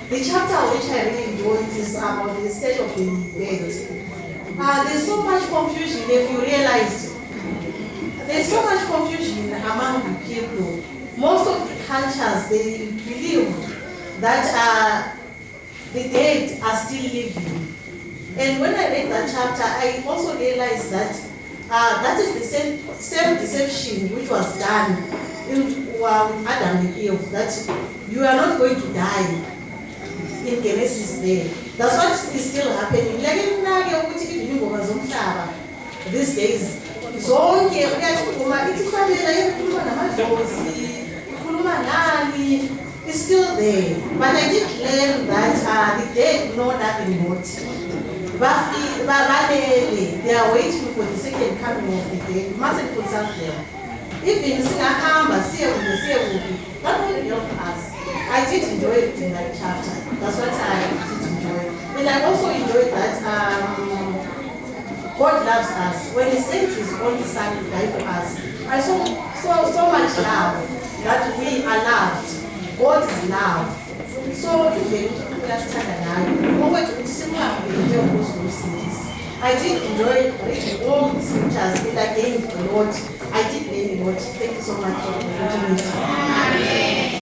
The chapter which I really enjoyed is about the state of the dead. There's so much confusion if you realized. There's so much confusion among the people. Most of the cultures, they believe that the dead are still living. And when I read that chapter, I also realized that that is the same deception which was done with Adam and Eve, that you are not going to die in Genesis there. That's what is still happening. Like these days, zonke uyathuma ithifamela yekhuluma namadlozi ikhuluma nani is still there. But I did learn that the dead know nothing about they are waiting for the second coming of the dead. You mustn't consult them. Even singahamba siye that will help us. I did enjoy it in that chapter. That's what I did enjoy. And I also enjoyed that God loves us. When He sent His only Son to die for us, I saw so much love that we are loved. God is love. So I did enjoy reading all the scriptures, and again, the Lord, I did learn a lot. Thank you so much for the opportunity.